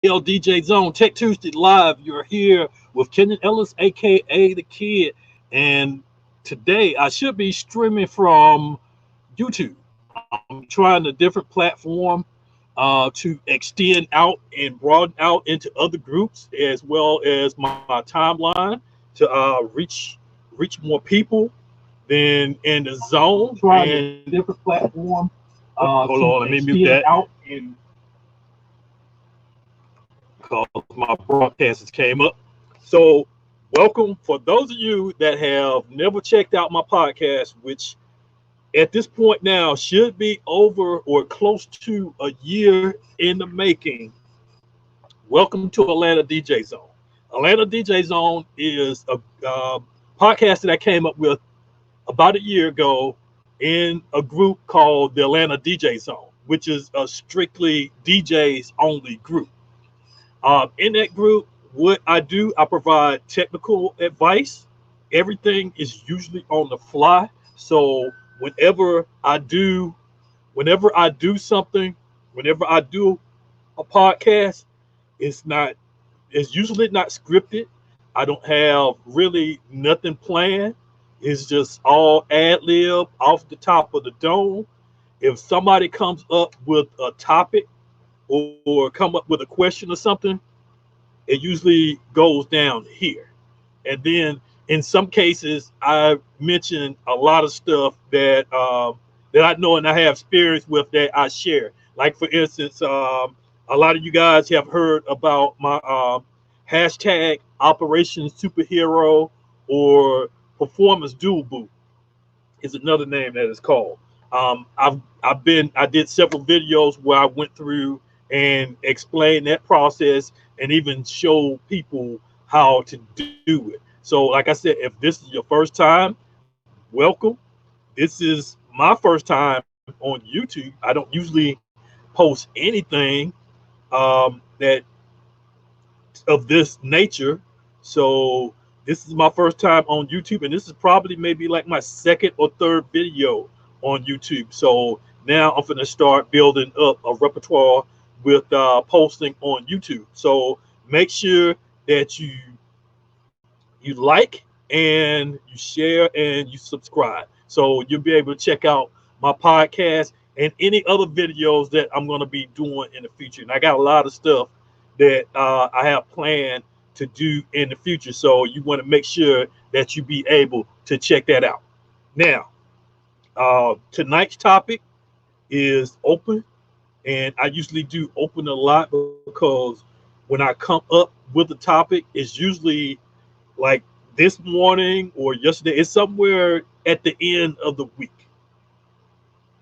ATLDJ Zone Tech Tuesday Live. You're here with Kenyon Ellis, aka the Kid, and today I should be streaming from YouTube. I'm trying a different platform to extend out and broaden out into other groups as well as my timeline to reach more people than in the zone. Trying a different platform hold on, let me mute that out and because my broadcast came up. So, welcome for those of you that have never checked out my podcast, which at this point now should be over or close to a year in the making. Welcome to Atlanta DJ Zone. Atlanta DJ Zone is a podcast that I came up with about a year ago in a group called the Atlanta DJ Zone, which is a strictly DJs only group. In that group, what I do, I provide technical advice. Everything is usually on the fly. So whenever I do, whenever I do something, whenever I do a podcast, it's not, it's usually not scripted. I don't have really nothing planned. It's just all ad lib off the top of the dome. If somebody comes up with a topic or come up with a question or something, it usually goes down here. And then in some cases, I mention a lot of stuff that I know and I have experience with that I share. Like for instance, a lot of you guys have heard about my hashtag Operation Superhero or Performance Dual Boot is another name that is called. I did several videos where I went through and explained that process and even show people how to do it. So, like I said, if this is your first time, welcome. This is my first time on YouTube. I don't usually post anything that of this nature. So this is my first time on YouTube, and this is probably maybe like my second or third video on YouTube. So now I'm going to start building up a repertoire with posting on YouTube. So make sure that you like and you share and you subscribe. So you'll be able to check out my podcast and any other videos that I'm going to be doing in the future. And I got a lot of stuff that I have planned to do in the future. So you want to make sure that you be able to check that out. Now, tonight's topic is open, and I usually do open a lot because when I come up with a topic, it's usually like this morning or yesterday. It's somewhere at the end of the week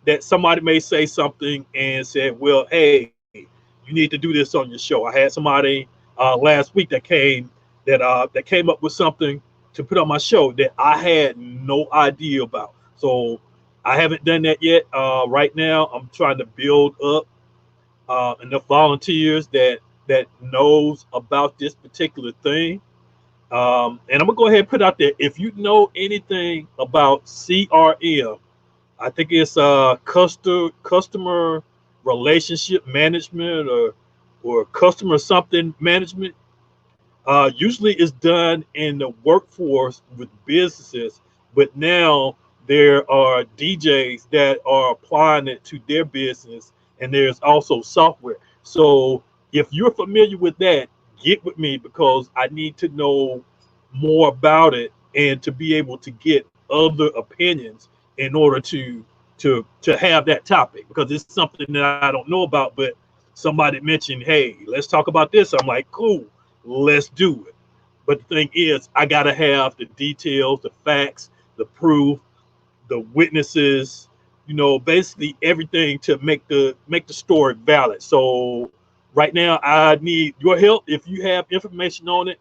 that somebody may say something and say, "Well, hey, you need to do this on your show." I had somebody last week that came up with something to put on my show that I had no idea about. So I haven't done that yet. Right now, I'm trying to build up enough volunteers that knows about this particular thing. And I'm gonna go ahead and put out there. If you know anything about CRM, I think it's customer relationship management or customer something management. Usually it's done in the workforce with businesses, but now there are DJs that are applying it to their business, and there's also software. So if you're familiar with that, get with me because I need to know more about it and to be able to get other opinions in order to have that topic because it's something that I don't know about, but somebody mentioned, hey, let's talk about this. I'm like, cool, let's do it. But the thing is, I gotta have the details, the facts, the proof, the witnesses, basically everything to make the story valid. So right now I need your help. If you have information on it,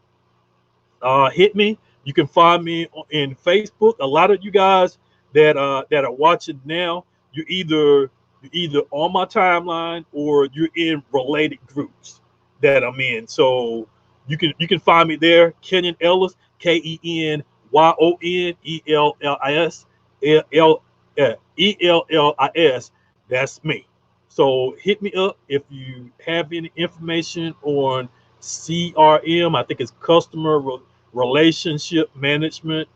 hit me. You can find me in Facebook. A lot of you guys that are watching now, you're either on my timeline or you're in related groups that I'm in. So you can find me there, Kenyon Ellis, KENYONELLIS, Ellis, Ellis. That's me. So hit me up if you have any information on CRM. I think it's relationship management,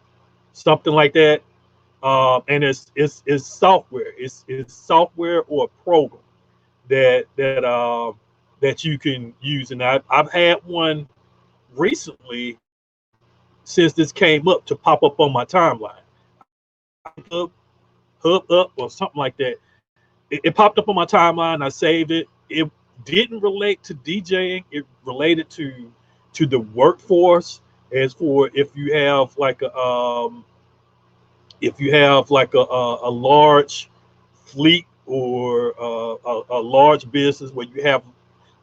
something like that. And it's software. It's software or a program that you can use. And I've had one recently since this came up to pop up on my timeline. Hub up or something like that. It popped up on my timeline. I saved it. It didn't relate to DJing. It related to the workforce. As for if you have like a large fleet or a large business where you have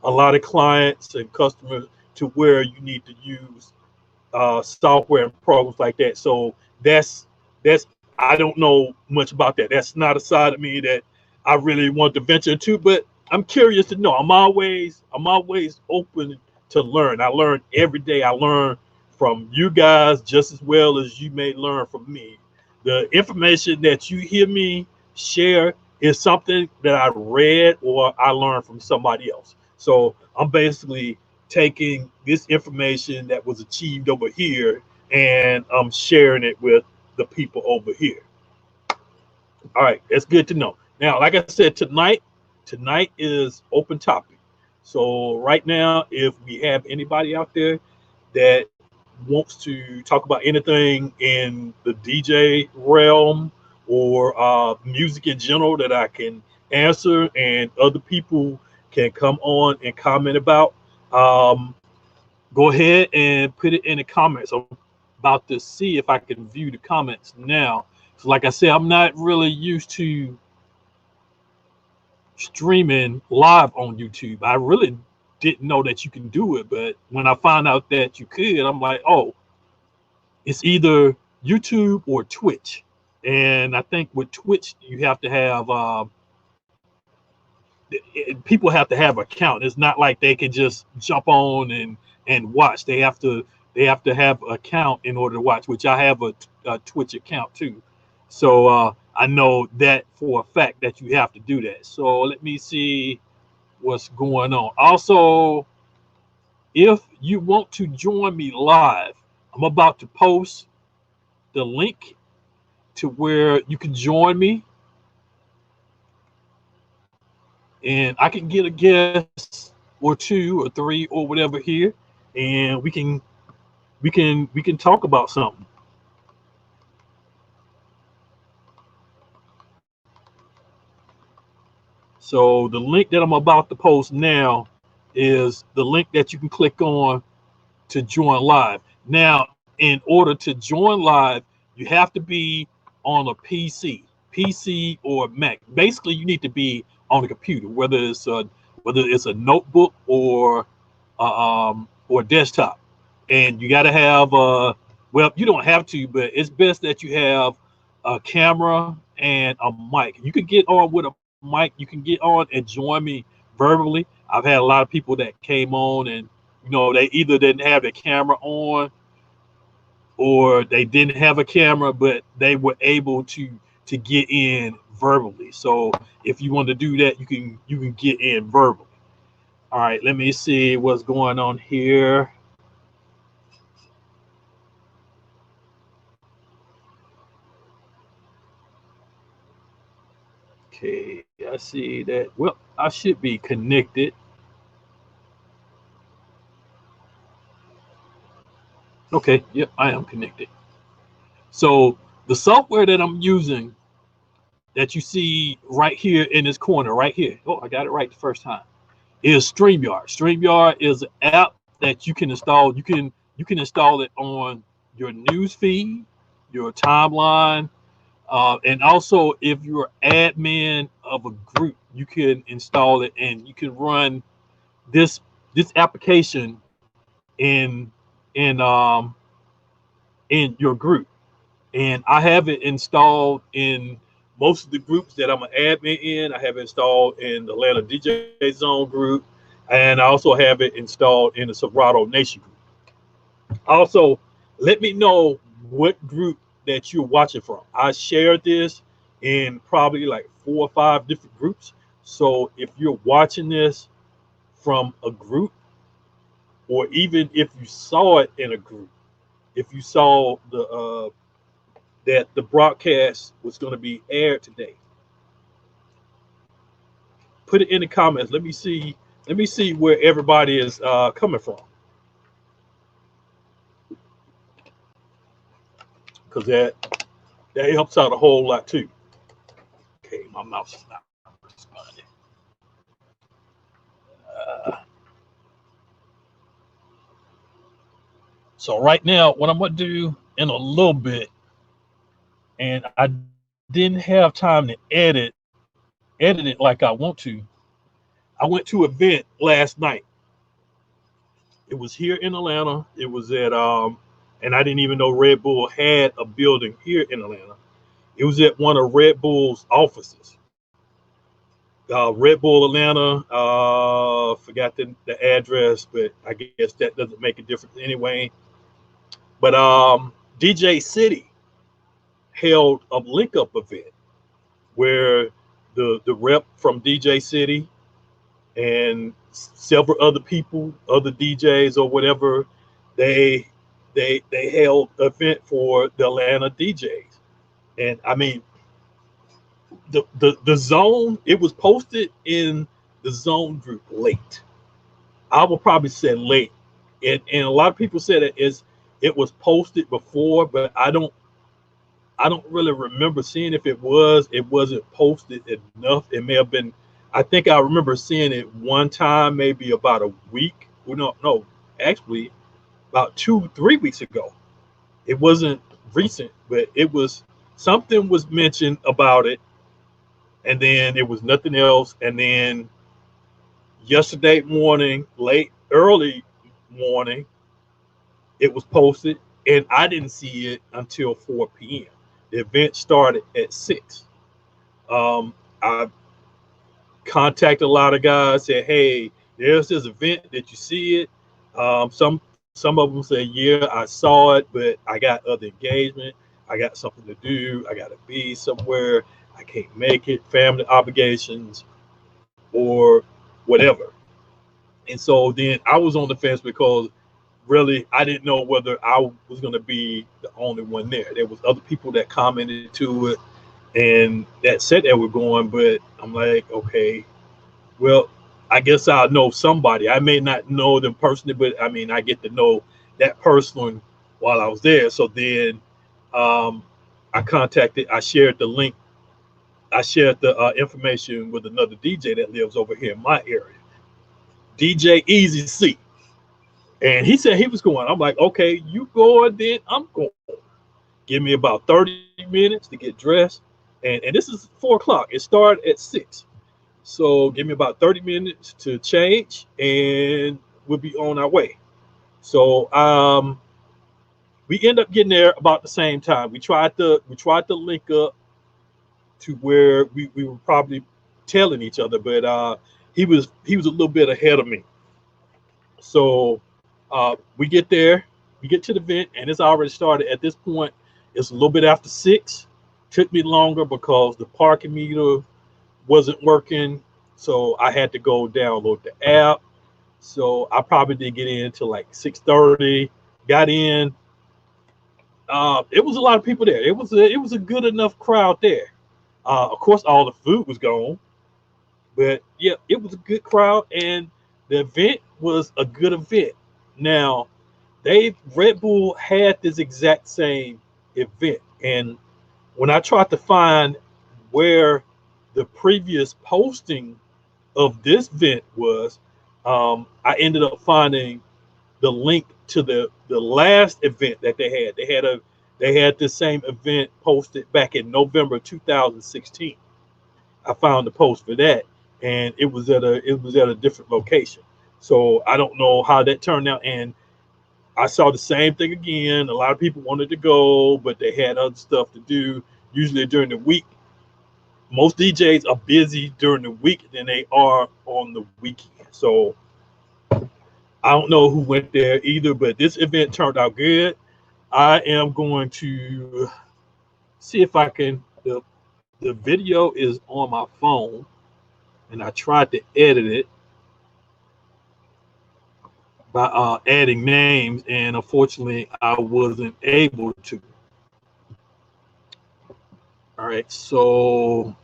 a lot of clients and customers to where you need to use software and programs like that. So that's I don't know much about that. That's not a side of me that I really want to venture into, but I'm curious to know. I'm always open to learn. I learn every day. I learn from you guys just as well as you may learn from me. The information that you hear me share is something that I read or I learned from somebody else. So I'm basically taking this information that was achieved over here and I'm sharing it with the people over here. All right, that's good to know. Now, like I said, tonight is open topic. So right now, if we have anybody out there that wants to talk about anything in the DJ realm or music in general that I can answer and other people can come on and comment about, um, go ahead and put it in the comments. I'm about to see if I can view the comments now. So like I said, I'm not really used to streaming live on YouTube. I really didn't know that you can do it, but when I found out that you could, I'm like, oh, it's either YouTube or Twitch. And I think with Twitch, you have to have people have to have an account. It's not like they can just jump on and watch. They have to have an account in order to watch, which I have a Twitch account too. So I know that for a fact that you have to do that. So let me see what's going on. Also, if you want to join me live, I'm about to post the link to where you can join me, and I can get a guest or two or three or whatever here, and we can talk about something. So the link that I'm about to post now is the link that you can click on to join live. Now, in order to join live, you have to be on a PC or Mac. Basically, you need to be on a computer, whether it's a notebook or desktop, and you got to have well, you don't have to, but it's best that you have a camera and a mic. You can get on with a mic. You can get on and join me verbally. I've had a lot of people that came on and they either didn't have the camera on or they didn't have a camera, but they were able to get in verbally. So if you want to do that, you can get in verbally. All right, let me see what's going on here. Okay, I see that. Well, I should be connected. Okay, yep, I am connected. So the software that I'm using that you see right here in this corner, right here. Oh, I got it right the first time. Is StreamYard. StreamYard is an app that you can install. You can install it on your news feed, your timeline, and also if you're admin of a group, you can install it and you can run this this application in in um in your group. And I have it installed in most of the groups that I'm an admin in. I have it installed in the Atlanta DJ Zone group, and I also have it installed in the Serato Nation group. Also, let me know what group that you're watching from. I shared this in probably like 4 or 5 different groups. So if you're watching this from a group, or even if you saw it in a group, if you saw that the broadcast was going to be aired today, put it in the comments. Let me see. Let me see where everybody is coming from, because that helps out a whole lot too. Okay, my mouse is not responding. So right now, what I'm gonna do in a little bit, and I didn't have time to edit it like I want to. I went to an event last night. It was here in Atlanta. It was at and I didn't even know Red Bull had a building here in Atlanta. It was at one of Red Bull's offices. Red Bull Atlanta. Forgot the address, but I guess that doesn't make a difference anyway. But DJ City held a link up event where the rep from DJ City and several other people, other DJs or whatever, they held an event for the Atlanta DJs. And I mean, the zone, it was posted in the zone group late. I will probably say late. And a lot of people said it was posted before, but I don't really remember seeing if it wasn't posted enough. It may have been, I think I remember seeing it one time, maybe about a week. Well, no, actually about 2-3 weeks ago. It wasn't recent, but it was, something was mentioned about it, and then it was nothing else. And then yesterday morning, early morning, it was posted, and I didn't see it until 4 p.m. The event started at 6. I contacted a lot of guys, said, "Hey, there's this event. Did you see it?" Some of them said, "Yeah, I saw it, but I got other engagement. I got something to do. I got to be somewhere. I can't make it. Family obligations, or whatever." And so then I was on the fence, because really I didn't know whether I was going to be the only one there. There was other people that commented to it and that said they were going, but I'm like, okay, well, I guess I'll know somebody. I may not know them personally, but I mean, I get to know that person while I was there. So then I shared the link, I shared the information with another DJ that lives over here in my area, DJ Easy C. And he said he was going. I'm like, okay, you going, then I'm going. Give me about 30 minutes to get dressed. And this is 4 o'clock. It started at 6. So give me about 30 minutes to change, and we'll be on our way. So we end up getting there about the same time. We tried to link up to where we were probably telling each other, but he was a little bit ahead of me. So we get there, we get to the event, and it's already started. At this point, it's a little bit after 6. Took me longer because the parking meter wasn't working, so I had to go download the app. So I probably didn't get in until like 6:30. Got in. It was a lot of people there. It was a good enough crowd there. Of course, all the food was gone, but yeah, it was a good crowd, and the event was a good event. Now, Red Bull had this exact same event, and when I tried to find where the previous posting of this event was, I ended up finding the link to the last event that they had. They had the same event posted back in November 2016. I found the post for that, and it was at a different location. So I don't know how that turned out. And I saw the same thing again. A lot of people wanted to go, but they had other stuff to do. Usually during the week, most DJs are busy during the week than they are on the weekend. So I don't know who went there either, but this event turned out good. I am going to see if I can. The video is on my phone. and I tried to edit it by adding names, and unfortunately I wasn't able to. All right, so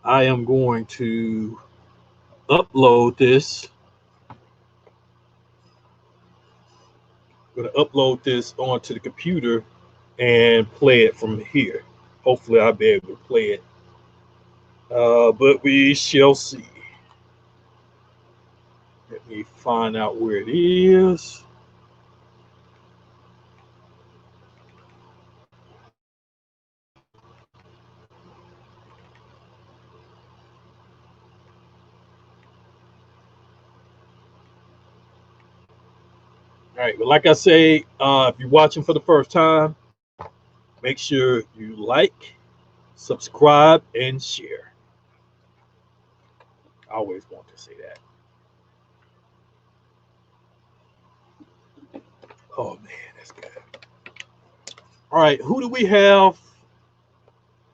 I am going to upload this. I'm going to upload this onto the computer and play it from here. Hopefully I'll be able to play it, but we shall see. Let me find out where it is. All right, but like I say, if you're watching for the first time, make sure you like, subscribe, and share. I always want to say that. Oh man, that's good. All right, who do we have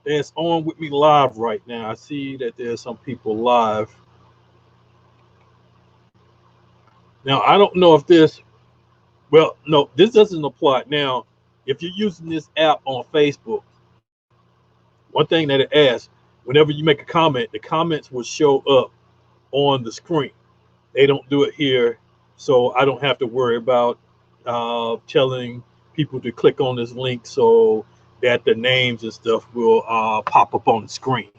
that's on with me live right now? I see that there's some people live. Now, I don't know if this, well, no, this doesn't apply. Now, if you're using this app on Facebook, one thing that it asks, whenever you make a comment, the comments will show up on the screen. They don't do it here, so I don't have to worry about telling people to click on this link so that the names and stuff will pop up on the screen.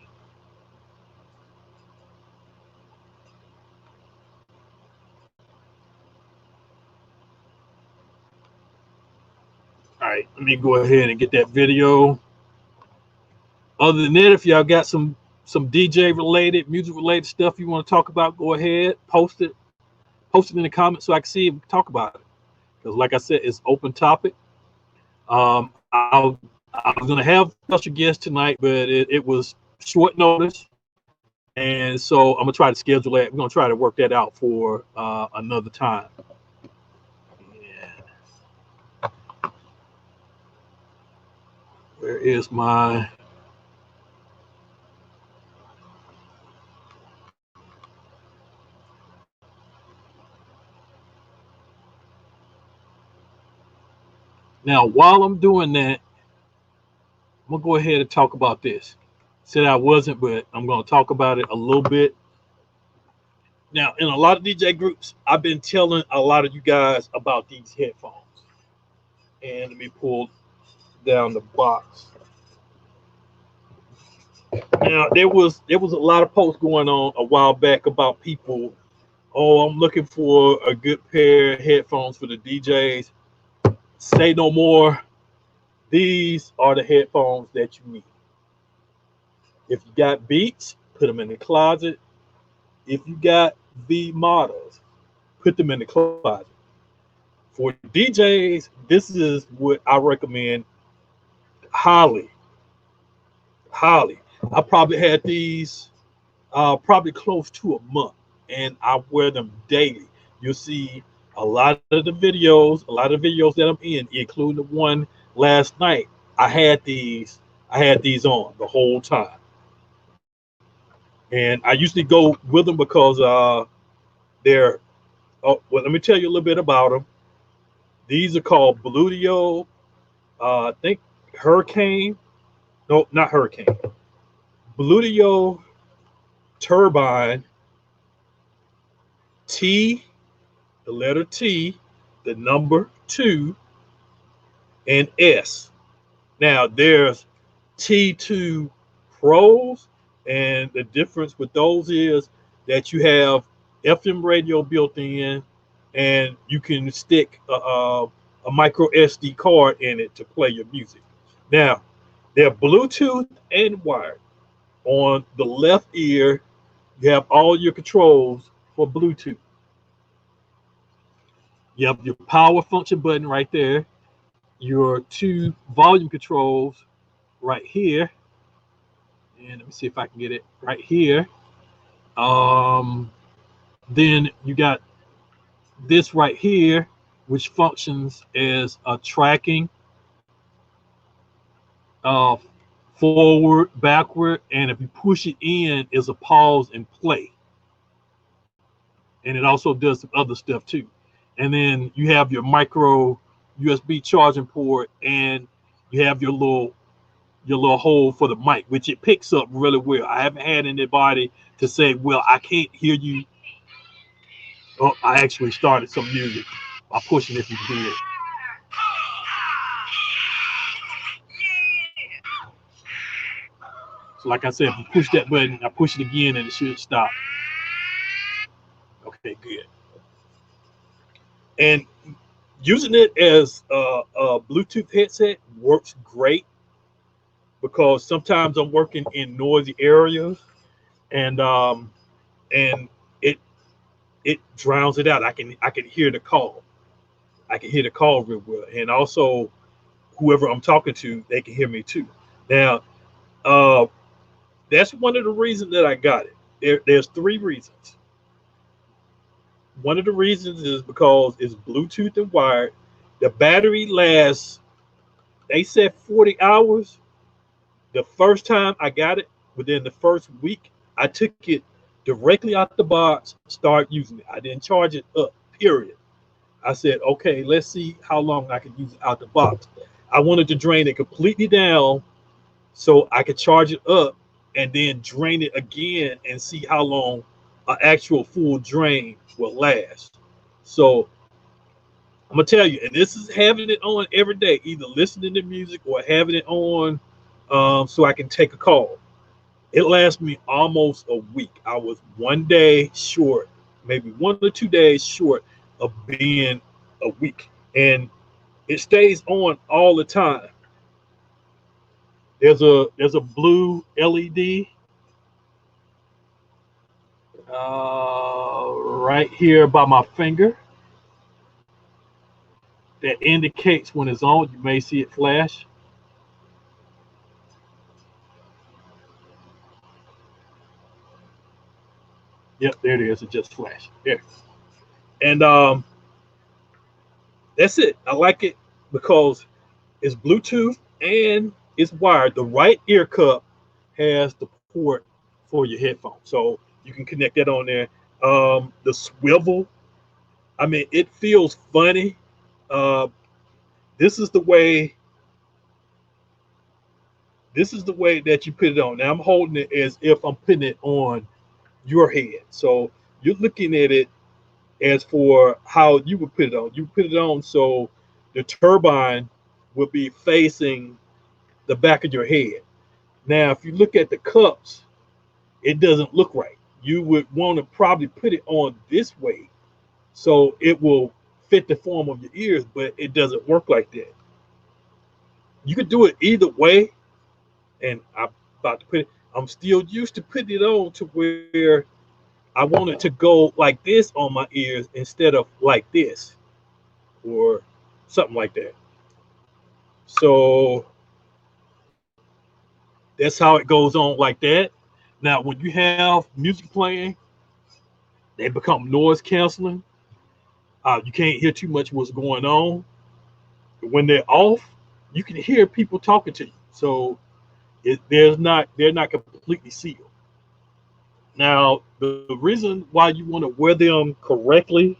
All right, let me go ahead and get that video. Other than that, if y'all got some DJ related, music related stuff you want to talk about, go ahead, post it in the comments so I can see if we can talk about it. Because like I said, it's open topic. I was gonna have a special guest tonight, but it was short notice, and so I'm gonna try to schedule that. We're gonna try to work that out for another time. Yeah. Where is my? Now, while I'm doing that, I'm gonna go ahead and talk about this. Said I wasn't, but I'm gonna talk about it a little bit. Now, in a lot of DJ groups, I've been telling a lot of you guys about these headphones. And let me pull down the box. Now, there was a lot of posts going on a while back about people. Oh, I'm looking for a good pair of headphones for the DJs. Say no more. These are the headphones that you need. If you got Beats, put them in the closet. If you got V models, put them in the closet. For DJs, this is what I recommend highly. Highly. I probably had these probably close to a month, and I wear them daily. You'll see a lot of the videos, that I'm in, including the one last night. I had these on the whole time, and I usually go with them because they're. Oh, well, let me tell you a little bit about them. These are called Bluetooth. I think Hurricane. No, not Hurricane. Bluetooth Turbine T, the letter T, the number 2, and S. Now there's T2 Pros, and the difference with those is that you have FM radio built in, and you can stick a micro SD card in it to play your music. Now they're Bluetooth and wired. On the left ear, you have all your controls for Bluetooth. You have your power function button right there, your 2 volume controls right here, and let me see if I can get it right here. Then you got this right here, which functions as a tracking forward, backward, and if you push it in, is a pause and play. And it also does some other stuff too. And then you have your micro USB charging port, and you have your little hole for the mic, which it picks up really well. I haven't had anybody to say, well, I can't hear you. Oh, I actually started some music by pushing if you did. So like I said, if you push that button, I push it again and it should stop. Okay, good. And using it as a Bluetooth headset works great, because sometimes I'm working in noisy areas, and it drowns it out. I can hear the call. I can hear the call real well, and also whoever I'm talking to, they can hear me too. Now, that's one of the reasons that I got it. There's three reasons. One of the reasons is because it's Bluetooth and wired. The battery lasts, they said 40 hours. The first time I got it, within the first week, I took it directly out the box, start using it. I didn't charge it up, period. I said, okay, let's see how long I can use it out the box. I wanted to drain it completely down so I could charge it up and then drain it again and see how long an actual full drain will last. So I'm gonna tell you, and this is having it on every day, either listening to music or having it on so I can take a call. It lasts me almost a week. I was one day short, maybe 1 or 2 days short of being a week, and it stays on all the time. There's a blue LED right here by my finger that indicates when it's on. You may see it flash. Yep, there it is. It just flashed. There. And that's it. I like it because it's Bluetooth and it's wired. The right ear cup has the port for your headphones, so you can connect that on there. The swivel, I mean, it feels funny. Uh, this is the way. This is the way that you put it on. Now I'm holding it as if I'm putting it on your head. So you're looking at it as for how you would put it on. You put it on so the turbine will be facing the back of your head. Now, if you look at the cups, it doesn't look right. You would want to probably put it on this way so it will fit the form of your ears, but it doesn't work like that. You could do it either way, and I'm about to put it. I'm still used to putting it on to where I want it to go like this on my ears instead of like this or something like that. So that's how it goes on like that. Now, when you have music playing, they become noise canceling. You can't hear too much what's going on. When they're off, you can hear people talking to you. So they're not completely sealed. Now, the reason why you want to wear them correctly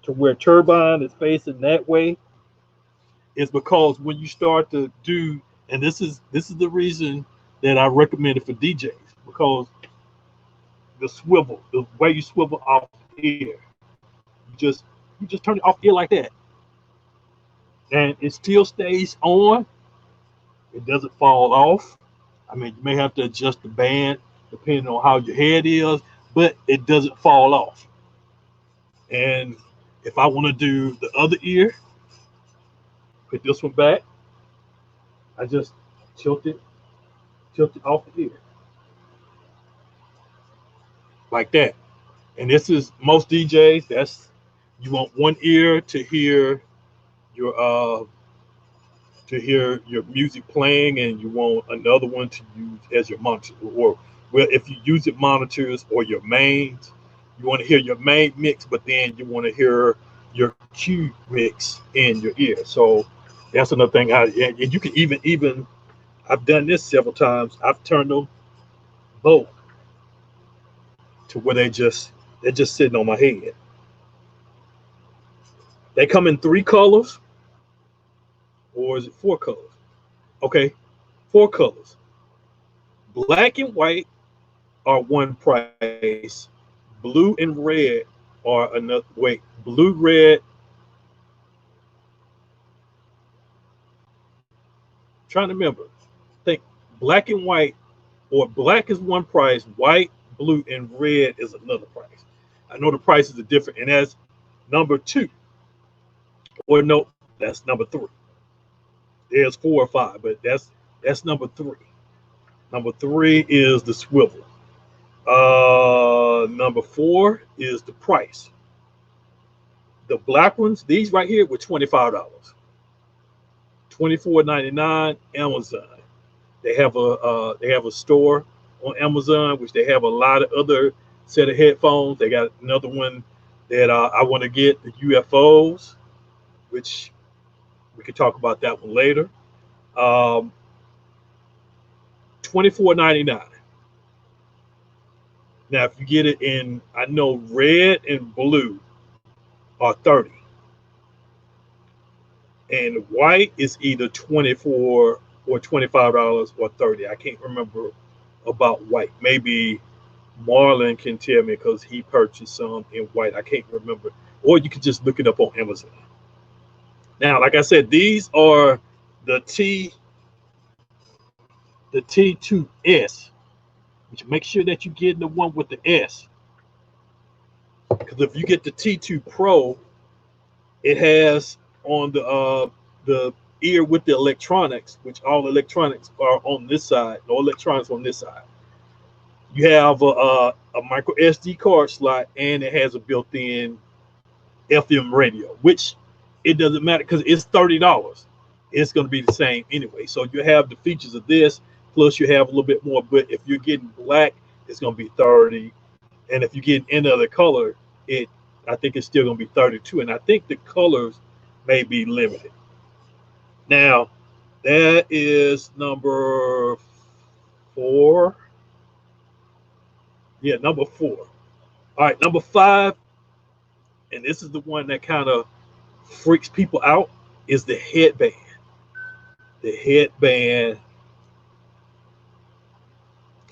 to where turbine is facing that way is because when you start to do, and this is the reason that I recommend it for DJs, because the swivel, the way you swivel off ear, you just turn it off ear like that, and it still stays on. It doesn't fall off. I mean, you may have to adjust the band depending on how your head is, but it doesn't fall off. And if I want to do the other ear, put this one back, I just tilt it off the ear like that. And this is most DJs. That's, you want one ear to hear your music playing, and you want another one to use as your monitor. Or, well, if you use it monitors or your mains, you want to hear your main mix, but then you want to hear your cue mix in your ear. So that's another thing. And you can even I've done this several times. I've turned them both to where they're just sitting on my head. They come in 3 colors, or is it 4 colors? Okay, 4 colors. Black and white are one price. Blue and red are another. Wait, blue, red. Trying to remember. Think black and white, or black is one price, white, blue, and red is another price. I know the prices are different, and that's number 2. Or no, that's number 3. There's 4 or 5, but that's number 3. Number 3 is the swivel. Number 4 is the price. The black ones, these right here, were $25. $24.99 Amazon. They have a store on Amazon, which they have a lot of other set of headphones. They got another one that I want to get, the UFOs, which we could talk about that one later. $24.99. Now, if you get it in, I know red and blue are 30, and white is either 24 or $25 or 30. I can't remember about white. Maybe Marlon can tell me because he purchased some in white. I can't remember. Or you could just look it up on Amazon. Now, like I said, these are the T2S, which make sure that you get the one with the S. Because if you get the T2 Pro, it has on the ear with the electronics, which all electronics are on this side, no electronics on this side. You have a micro SD card slot, and it has a built-in FM radio, which it doesn't matter because it's $30. It's going to be the same anyway. So you have the features of this, plus you have a little bit more. But if you're getting black, it's going to be 30, and if you get any other color, I think it's still going to be 32. And I think the colors may be limited. Now, that is number 4. Yeah, number 4. All right, number 5, and this is the one that kind of freaks people out, is the headband. The headband.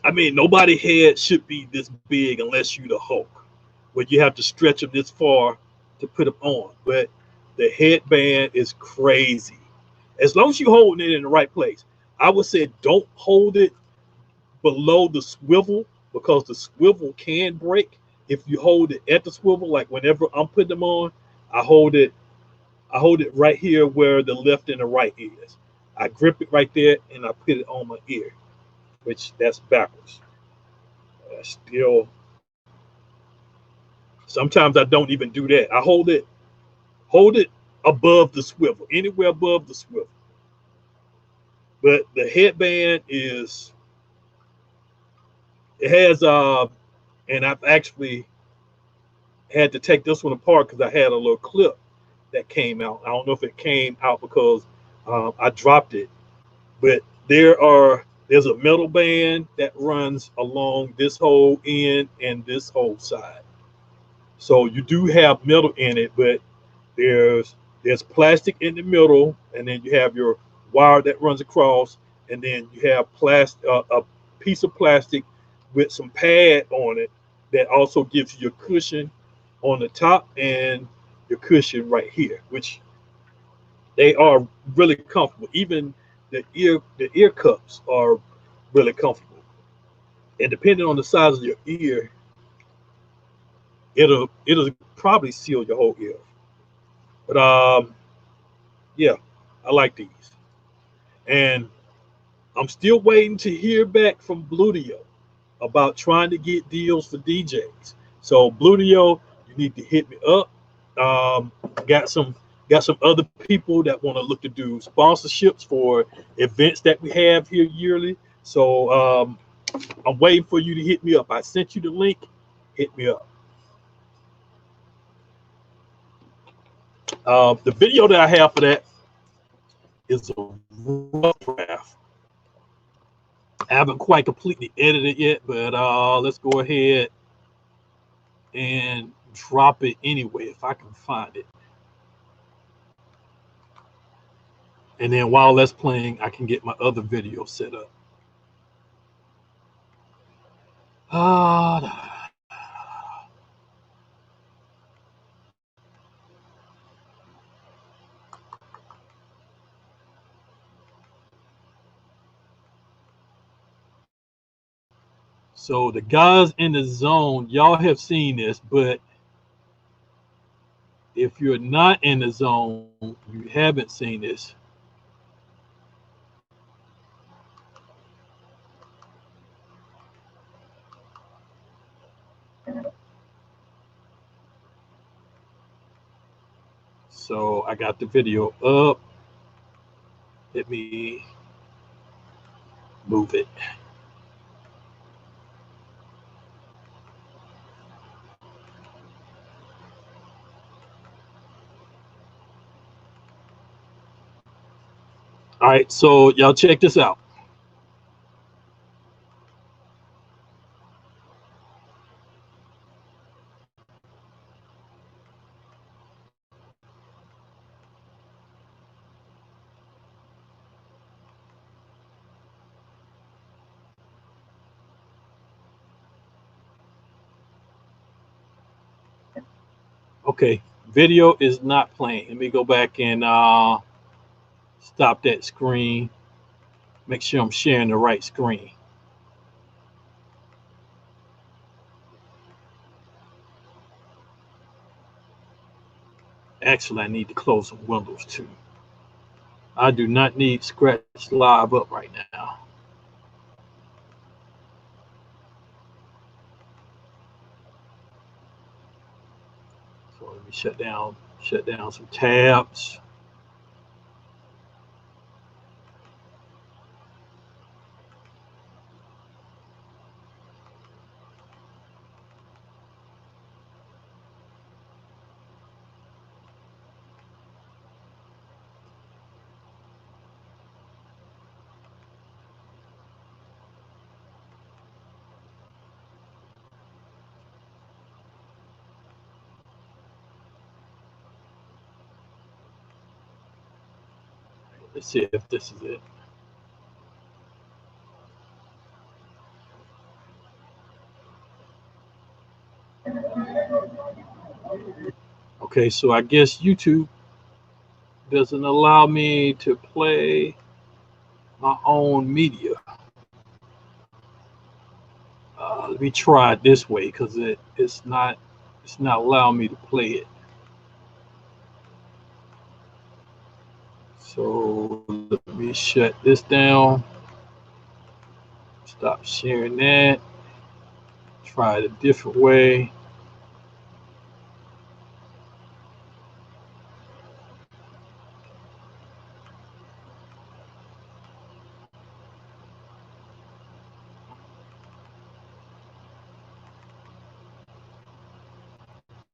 I mean, nobody head should be this big unless you the Hulk, where you have to stretch them this far to put them on. But the headband is crazy. As long as you're holding it in the right place. I would say don't hold it below the swivel, because the swivel can break if you hold it at the swivel. Like whenever I'm putting them on, I hold it right here where the left and the right is. I grip it right there and I put it on my ear, which that's backwards. Still, sometimes I don't even do that. I hold it above the swivel, anywhere above the swivel. But the headband it has and I've actually had to take this one apart because I had a little clip that came out. I don't know if it came out because I dropped it, but there's a metal band that runs along this whole end and this whole side. So you do have metal in it, but there's plastic in the middle, and then you have your wire that runs across, and then you have a piece of plastic with some pad on it that also gives you your cushion on the top and your cushion right here, which they are really comfortable. Even the ear cups are really comfortable. And depending on the size of your ear, it'll probably seal your whole ear. But yeah, I like these. And I'm still waiting to hear back from Bluetooth about trying to get deals for DJs. So Bluetooth, you need to hit me up. Got some other people that want to look to do sponsorships for events that we have here yearly. So I'm waiting for you to hit me up. I sent you the link. Hit me up. The video that I have for that is a rough draft I haven't quite completely edited yet, but let's go ahead and drop it anyway if I can find it. And then while that's playing, I can get my other video set up. So the guys in the zone, y'all have seen this, but if you're not in the zone, you haven't seen this. So I got the video up. Let me move it. All right, so y'all check this out. Okay, video is not playing. Let me go back and stop that screen. Make sure I'm sharing the right screen. Actually, I need to close some windows too. I do not need Scratch Live up right now. So let me shut down some tabs. Let's see if this is it. Okay, so I guess YouTube doesn't allow me to play my own media. Let me try it this way because it's not allowing me to play it. So let me shut this down. Stop sharing that. Try it a different way.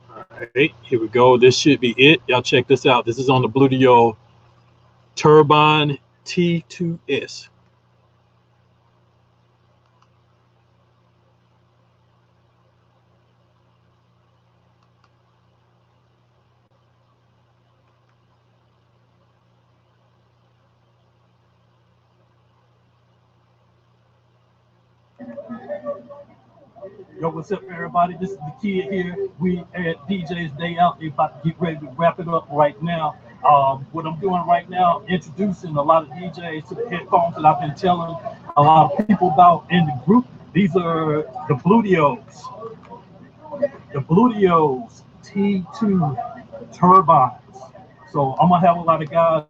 All right, here we go. This should be it. Y'all check this out. This is on the Bluetooth Turbine T2S. Yo, what's up, everybody? This is the Kydd here. We at DJ's Day Out. They're about to get ready to wrap it up right now. What I'm doing right now, introducing a lot of DJs to the headphones that I've been telling a lot of people about in the group. These are the Bluetooth T2 turbines. So I'm gonna have a lot of guys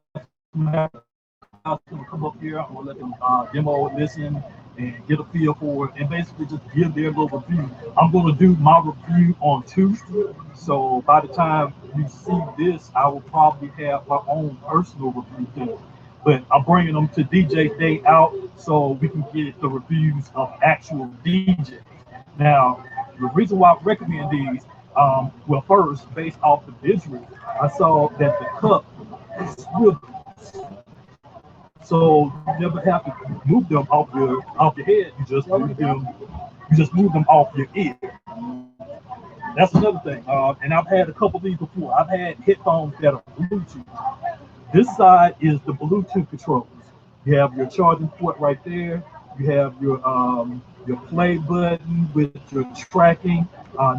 come up here. I'm gonna let them demo, listen, and get a feel for it, and basically just give their little review. I'm gonna do my review on Tuesday, so by the time you see this, I will probably have my own personal review thing. But I'm bringing them to DJ Day Out so we can get the reviews of actual DJs. Now, the reason why I recommend these, well, first, based off the visual, I saw that the cup is So you never have to move them off your head. You just move them off your ear. That's another thing. And I've had a couple of these before. I've had headphones that are Bluetooth. This side is the Bluetooth controls. You have your charging port right there. You have your play button with your tracking,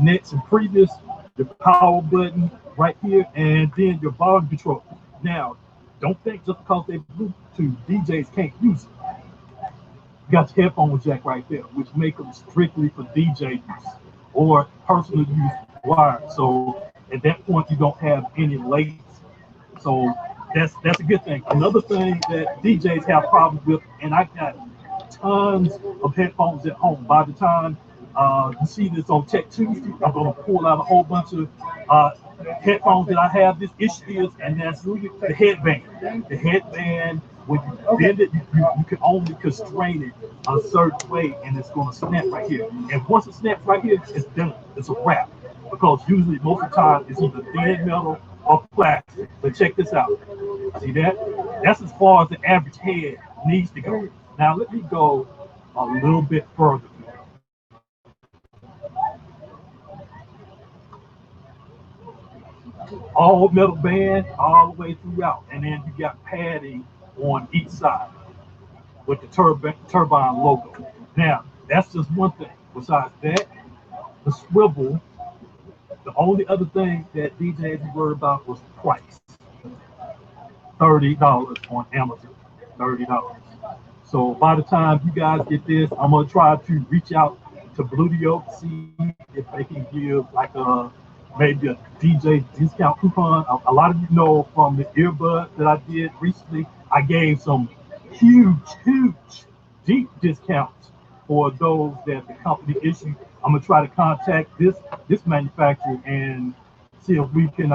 next and previous, your power button right here, and then your volume control. Now, don't think just because they're Bluetooth, DJs can't use it. You got your headphone jack right there, which make them strictly for DJ use or personal use wired. So at that point, you don't have any latency. So that's a good thing. Another thing that DJs have problems with, and I got tons of headphones at home. By the time you see this on Tech Tuesday, I'm going to pull out a whole bunch of headphones that I have. This issue is, and that's the headband. The headband, when you bend it, you can only constrain it a certain way, and it's going to snap right here. And once it snaps right here, it's done. It's a wrap. Because usually, most of the time, it's either thin metal or plastic. But check this out. See that? That's as far as the average head needs to go. Now, let me go a little bit further. All metal band all the way throughout, and then you got padding on each side with the turbine logo. Now, that's just one thing. Besides that, the swivel, the only other thing that DJs were worried about was price. $30 on Amazon. $30. So by the time you guys get this, I'm gonna try to reach out to Bluetooth, see if they can give like maybe a DJ discount coupon. A lot of you know from the earbuds that I did recently, I gave some huge, deep discounts for those that the company issued. I'm gonna try to contact this manufacturer and see if we can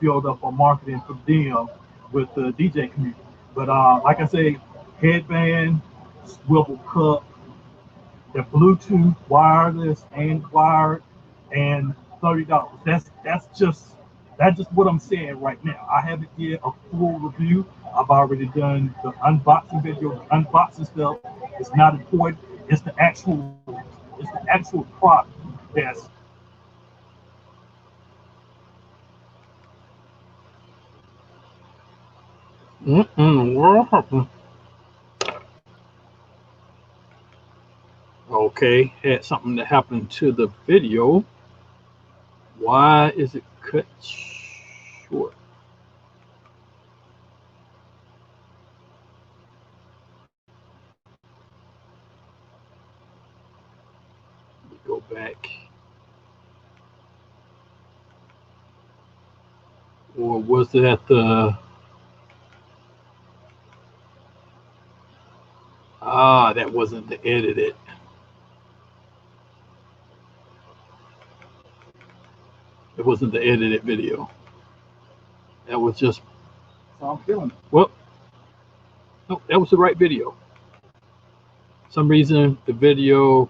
build up a marketing for them with the DJ community. But like I say, headband, swivel cup, the Bluetooth, wireless and wired, and $30. That's just what I'm saying right now. I haven't did a full review. I've already done the unboxing video. The unboxing stuff is not important. It's the actual product that's what happened? Okay, had something that happened to the video. Why is it cut short? Let me go back. Or was it at the... that wasn't the edited. It wasn't the edited video. That was just... So I'm feeling it. Well, no, that was the right video. For some reason, the video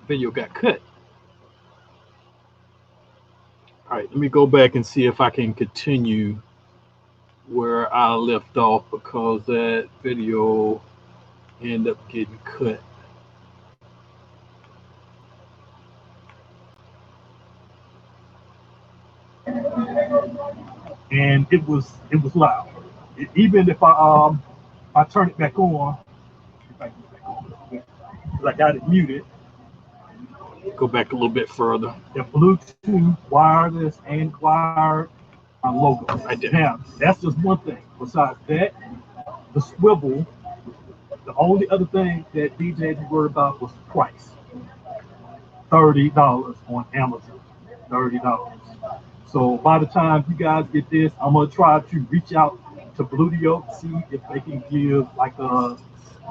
got cut. All right, let me go back and see if I can continue where I left off, because that video ended up getting cut. And it was loud. Even if I turn it back on, I got it muted. Go back a little bit further. The Bluetooth, wireless, and wired logo right there. Now, that's just one thing. Besides that, the swivel, the only other thing that DJs were worried about was price. $30 on Amazon. $30. So by the time you guys get this, I'm gonna try to reach out to Bluetooth, see if they can give like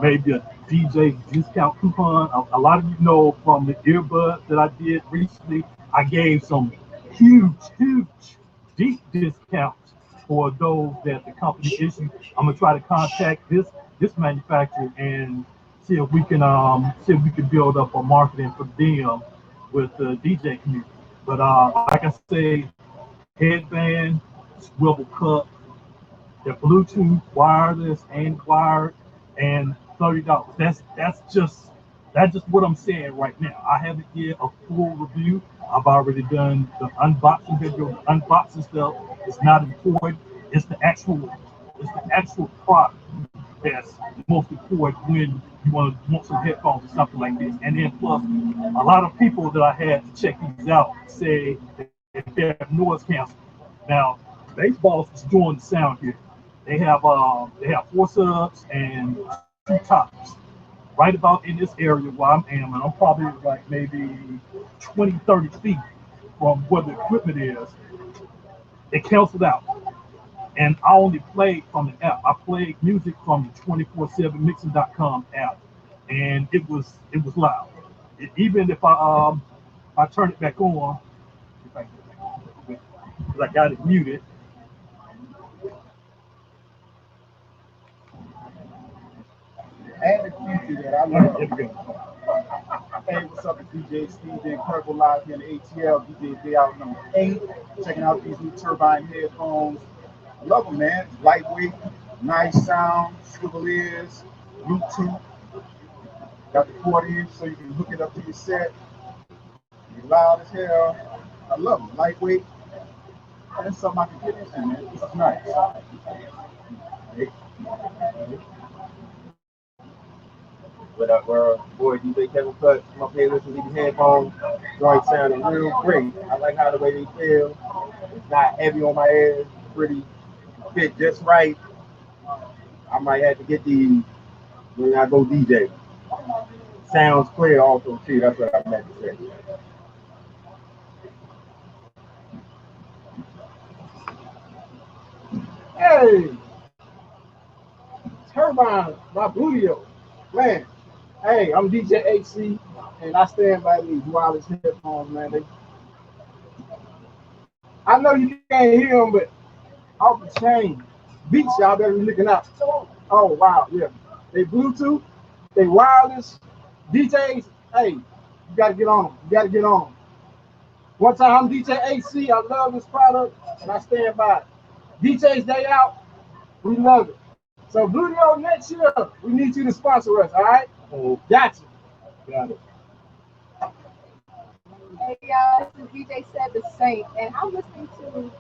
maybe a DJ discount coupon. A lot of you know from the earbuds that I did recently, I gave some huge, deep discounts for those that the company issued. I'm gonna try to contact this manufacturer and see if we can build up a marketing for them with the DJ community. But like I say, headband, swivel cup, They're Bluetooth, wireless, and wired, and $30. That's just what I'm saying right now. I haven't yet a full review. I've already done the unboxing video, unboxing stuff. It's not important. It's the actual product that's most important when you want some headphones or something like this. And then plus, a lot of people that I had to check these out say that they have noise cancel. Now, Baseballs is doing the sound here. They have 4 subs and 2 tops right about in this area where I am, and I'm probably like maybe 20, 30 feet from where the equipment is. It canceled out. And I only played from the app. I played music from the 247mixing.com app, and it was loud. Even if I turn it back on, if I get it back on, because I got it muted. And the feature that I love. Hey, what's up? It's DJ Steve and Purple live here in the ATL. DJ Day out number 8. Checking out these new turbine headphones. I love them, man. Lightweight, nice sound, swivel ears, Bluetooth. Got the 40-inch so you can hook it up to your set. You're loud as hell. I love them. Lightweight. That's something I can get into, man. This is nice. Hey. What up, world? Boy, DJ Kevin Clutch. My playlist with these headphones. Joint sounding real great. I like how the way they feel. It's not heavy on my ears. Pretty fit just right. I might have to get these when I go DJ. Sounds clear also too. That's what I meant to say. Hey! Turbine by Bludio. Man. Hey, I'm DJ AC, and I stand by these wireless headphones, man. I know you can't hear them, but off the chain. Beats, y'all better be looking out. Oh, wow, yeah. They Bluetooth, they wireless. DJs, hey, you got to get on them. You got to get on them. One time, I'm DJ AC. I love this product, and I stand by it. DJ's Day Out, we love it. So, Bludio, next year, we need you to sponsor us, all right? Oh, Gotcha. got it. Hey y'all, this is DJ Said the Saint, and I'm listening to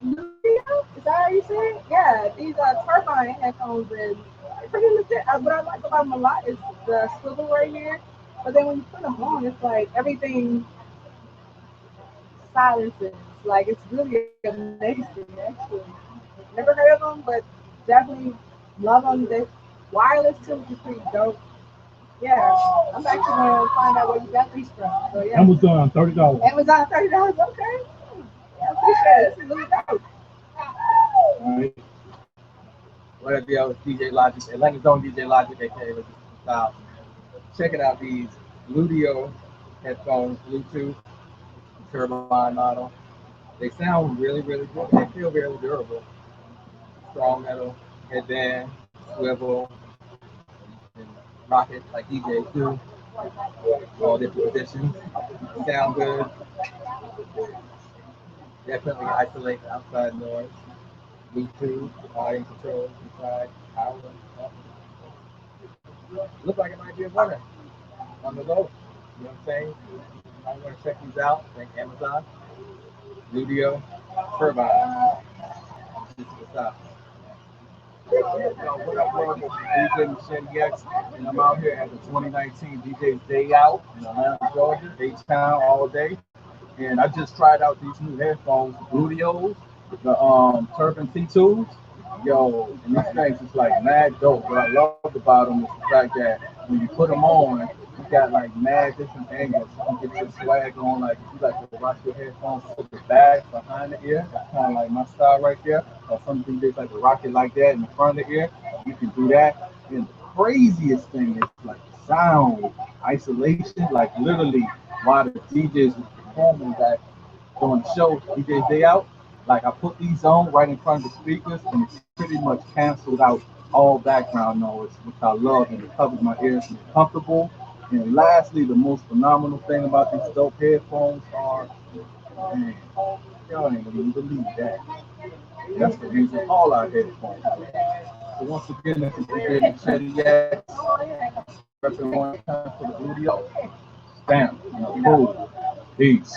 Lucio. Is that how you say it? Yeah, these are turbine headphones, and they're pretty legit. What I like about them a lot is the swivel right here. But then when you put them on, it's like everything silences. Like it's really amazing, actually. Never heard of them, but definitely love them. They wireless too, which is pretty dope. Yeah, I'm actually gonna find out where you got these from. So yeah, Amazon, $30. Amazon $30. Okay, yeah, I appreciate it. This is really dope. All right. What up, yo? It's DJ Logic, Atlanta's own DJ Logic, aka with Style. Checking out these Bludio headphones, Bluetooth, turbine model. They sound really, really good. They feel very durable. Strong metal, headband, swivel, and rocket like DJs do. All different positions. Sound good. Definitely isolate the outside noise. Bluetooth, volume control, inside, power. Look like it might be a winner on the low. You know what I'm saying? I want to check these out. Thank Amazon, Bludio, Turbine. This is what's up. What up, world? This is DJ Machine X, and I'm out here at the 2019 DJ's Day Out in Atlanta, Georgia, H-Town all day. And I just tried out these new headphones, Bludios, the Turpin T2s. Yo, and these things is like mad dope. What I love about them is the fact that when you put them on, you got like mad different angles. You can get your swag on, like if you like to rock your headphones with the bag behind the ear, that's kind of like my style right there. Or some DJs like to rock it like that in the front of the ear. You can do that. And the craziest thing is like the sound isolation, like literally while the DJs was performing that doing the show, DJ's Day Out. Like I put these on right in front of the speakers, and it pretty much canceled out all background noise, which I love, and it covers my ears and it's comfortable. And lastly, the most phenomenal thing about these dope headphones are, man, y'all ain't gonna even believe that. That's the reason all our headphones. So once again, if you're getting Kydd, repping one time for the studio, bam, cool, peace.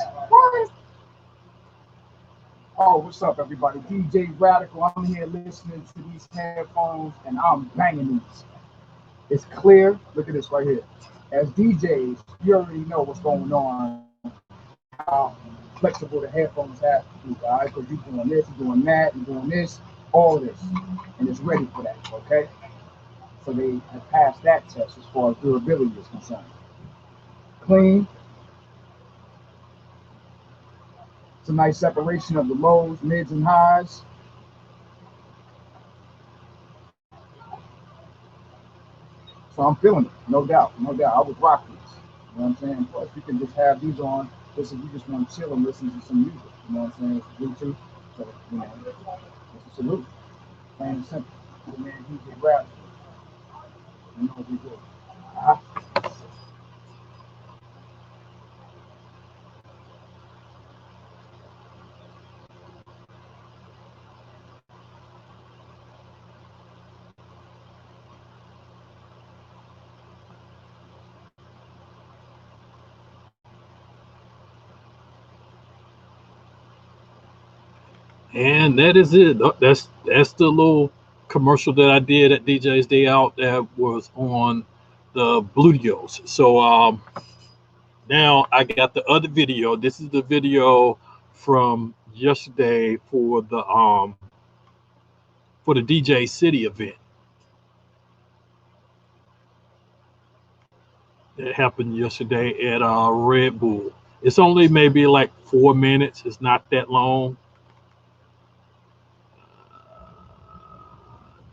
Oh, what's up, everybody? DJ Radical. I'm here listening to these headphones, and I'm banging these. It's clear. Look at this right here. As DJs, you already know what's going on, how flexible the headphones have to be, all right? Because you're doing this, you're doing that, you're doing this, all this, and it's ready for that, okay? So they have passed that test as far as durability is concerned. Clean. It's a nice separation of the lows, mids, and highs. So I'm feeling it, no doubt, no doubt. I would rock these. You know what I'm saying? Plus, you can just have these on just if you just want to chill and listen to some music. You know what I'm saying? It's Bluetooth. So, you know, it's a salute. Plain and simple. The man DJ rap. You know what we do. And that is it. That's the little commercial that I did at DJ's Day Out that was on the Bluedios. So now I got the other video. This is the video from yesterday for the DJ City event that happened yesterday at Red Bull. It's only maybe like 4 minutes. It's not that long.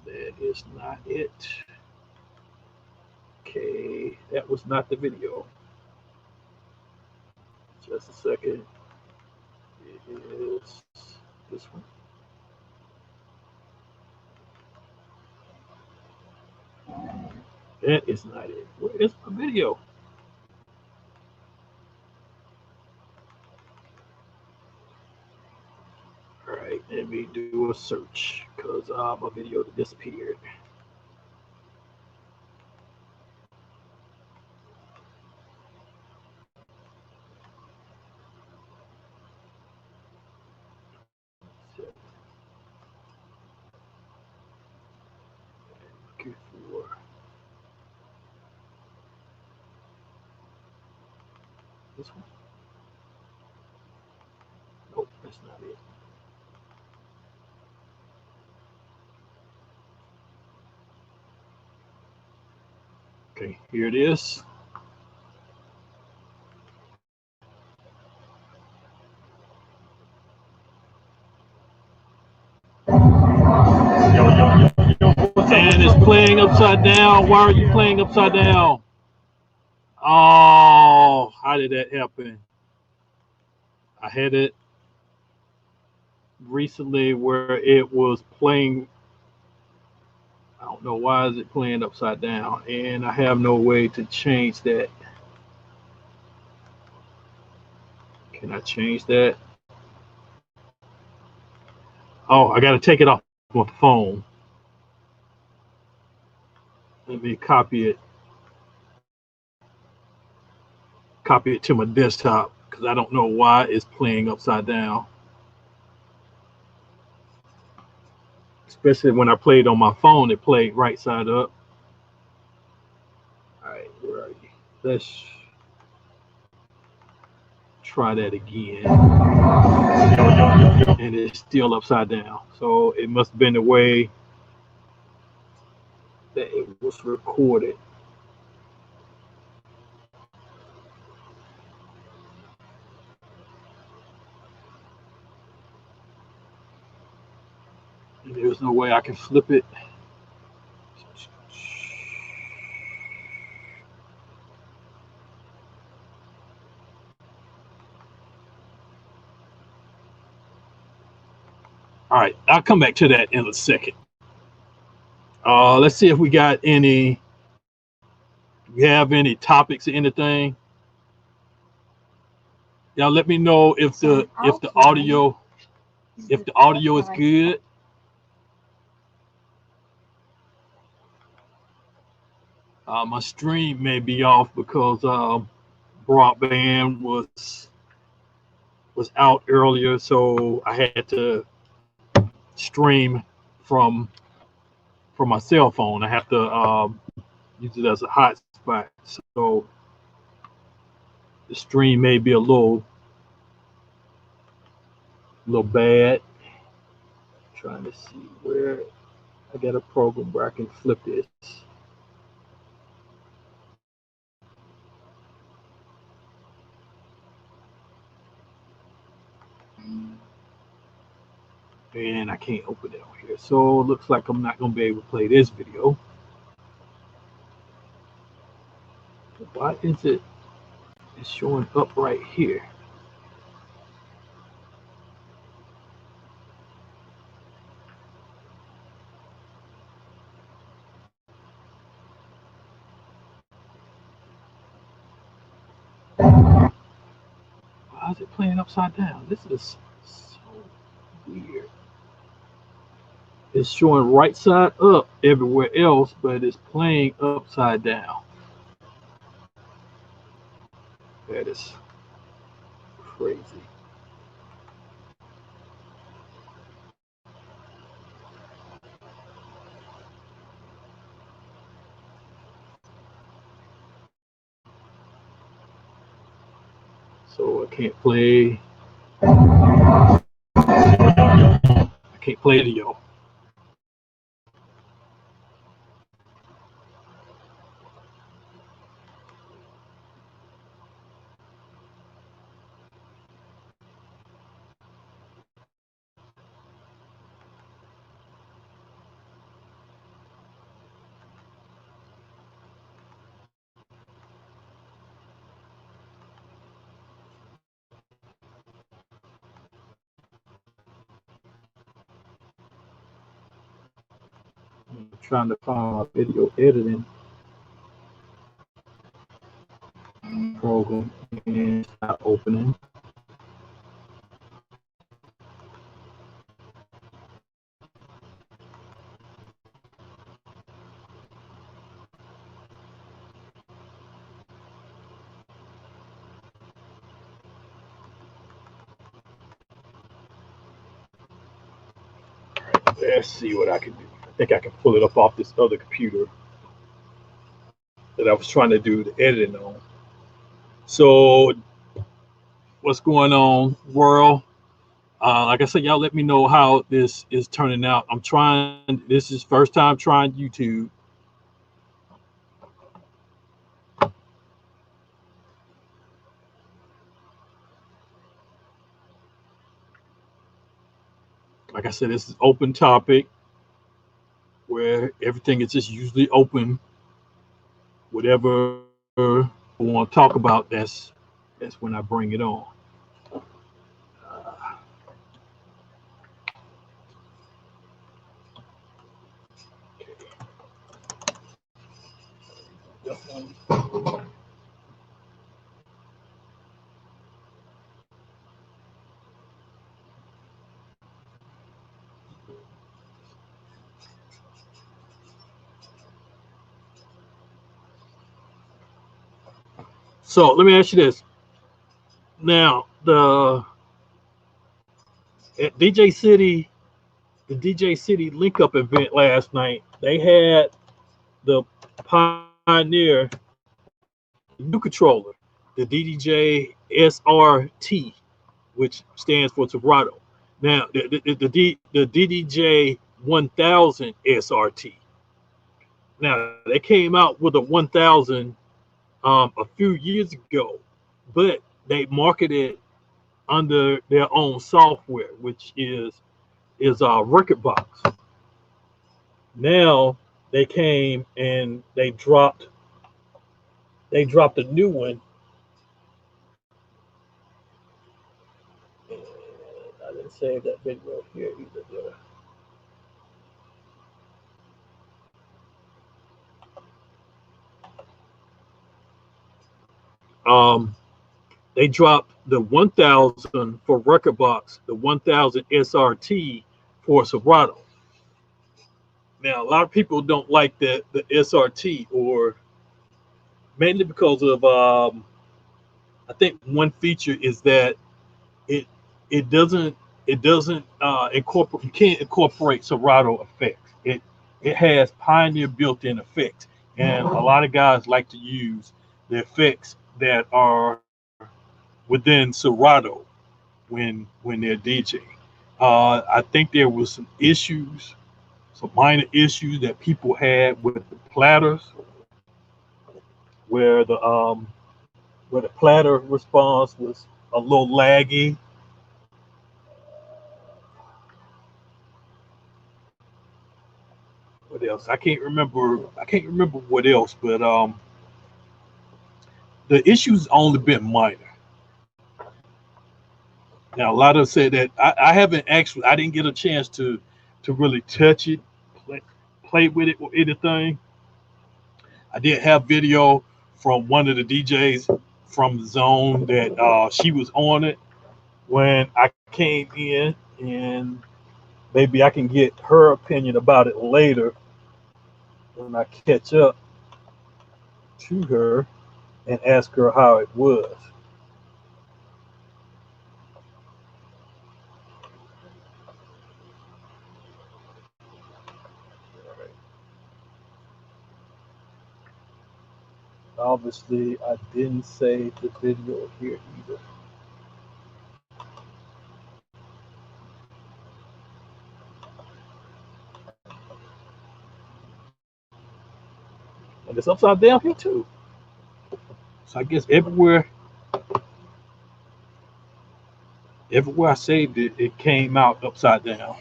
That is not it. Okay, that was not the video. Just a second. It is this one. That is not it. Where is my video? All right, let me do a search because my video disappeared. Looking for this one. Nope, that's not it. Okay, here it is. And it's playing upside down. Why are you playing upside down? Oh, how did that happen? I had it recently where it was playing. I don't know why is it playing upside down, and I have no way to change that. Can I change that? Oh, I got to take it off my phone. Let me copy it to my desktop because I don't know why it's playing upside down. Especially when I played on my phone, it played right side up. All right, where are you? Let's try that again. And it's still upside down. So it must have been the way that it was recorded. And there's no way I can flip it. All right, I'll come back to that in a second. Let's see if we got any. Do we have any topics or anything? Y'all let me know if the audio. If the audio is good, my stream may be off because broadband was out earlier, so I had to stream from my cell phone. I have to use it as a hotspot, so the stream may be a little bad. Trying to see where I got a program where I can flip this. And I can't open it on here. So it looks like I'm not going to be able to play this video. Why is it it's showing up right here? Why is it playing upside down? This is so weird. It's showing right side up everywhere else, but it's playing upside down. That is crazy. So I can't play video. I'm trying to find my video editing program and it's not opening. Let's see what I can do. I think I can pull it up off this other computer that I was trying to do the editing on. So what's going on, world? Like I said, y'all let me know how this is turning out. I'm trying, this is first time trying YouTube. Like I said, this is open topic where everything is just usually open. Whatever we want to talk about, that's when I bring it on. So let me ask you this. Now, at DJ City, the DJ City link up event last night, they had the Pioneer new controller, the DDJ SRT, which stands for Serato. Now, the DDJ 1000 SRT. Now, they came out with a 1000 a few years ago, but they marketed under their own software, which is Record Box. Now they came and they dropped a new one. And I didn't save that video here either. they dropped the 1000 for record box, the 1000 SRT for Serato. Now, a lot of people don't like the SRT, or mainly because of I think one feature is that it it doesn't incorporate, you can't incorporate Serato effects. It has Pioneer built-in effects, and a lot of guys like to use the effects that are within Serato when they're DJing. I think there was some issues, some minor issues that people had with the platters, where the platter response was a little laggy. What else? I can't remember. I can't remember what else, but the issues only been minor. Now, a lot of said that I haven't actually. I didn't get a chance to really touch it, play with it or anything. I did have video from one of the DJs from the zone that she was on it when I came in, and maybe I can get her opinion about it later when I catch up to her and ask her how it was. Obviously, I didn't save the video here either. And it's upside down here too. So I guess everywhere I saved it, it came out upside down.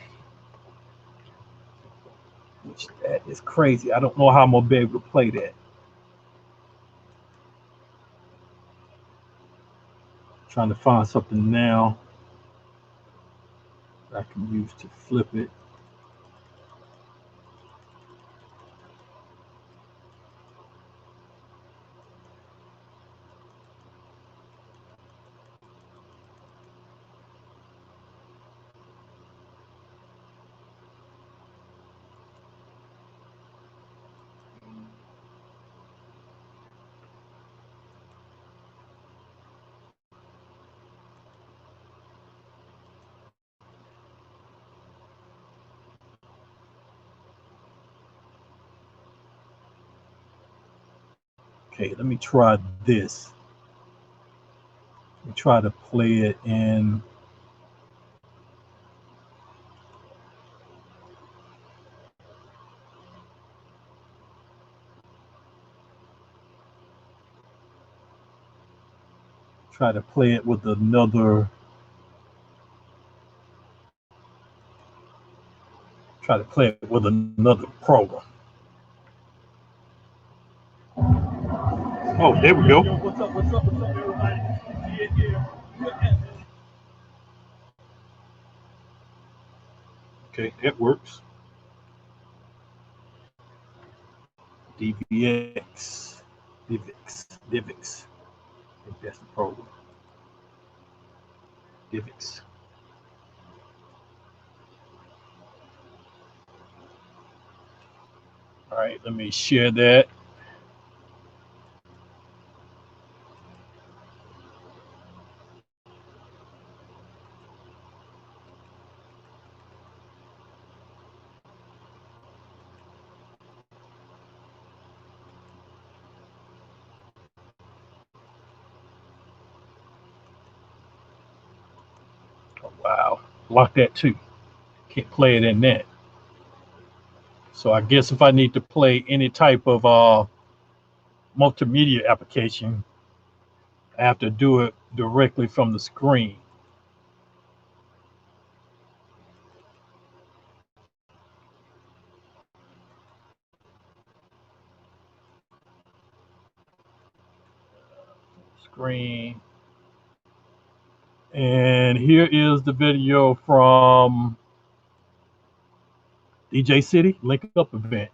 Which that is crazy. I don't know how I'm gonna be able to play that. Trying to find something now that I can use to flip it. Okay, let me try this. Let me try to play it in. Try to play it with another. Try to play it with another program. Oh, there we go. What's up, everybody? Here. Okay, that works. DVX. DivX. I think that's the program. DivX. All right, let me share that. Oh, wow, lock that too. Can't play it in that. So I guess if I need to play any type of multimedia application, I have to do it directly from the screen. Screen. And here is the video from DJ City Link Up event.